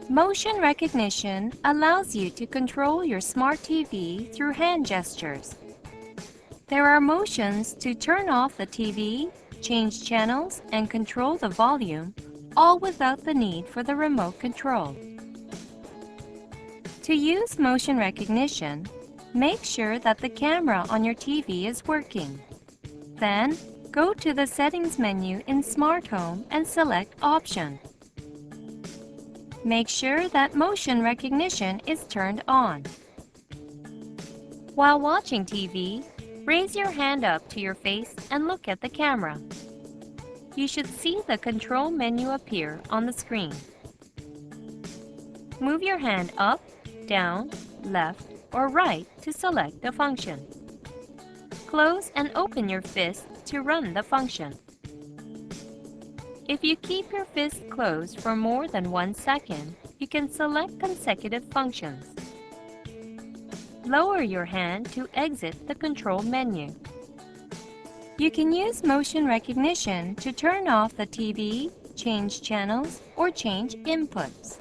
Motion recognition allows you to control your smart TV through hand gestures. There are motions to turn off the TV, change channels, and control the volume, all without the need for the remote control. To use motion recognition, make sure that the camera on your TV is working. Then, go to the Settings menu in Smart Home and select Option. Make sure that motion recognition is turned on. While watching TV, raise your hand up to your face and look at the camera. You should see the control menu appear on the screen. Move your hand up, down, left, or right to select the function. Close and open your fist to run the function. If you keep your fist closed for more than 1 second, you can select consecutive functions. Lower your hand to exit the control menu. You can use motion recognition to turn off the TV, change channels, or change inputs.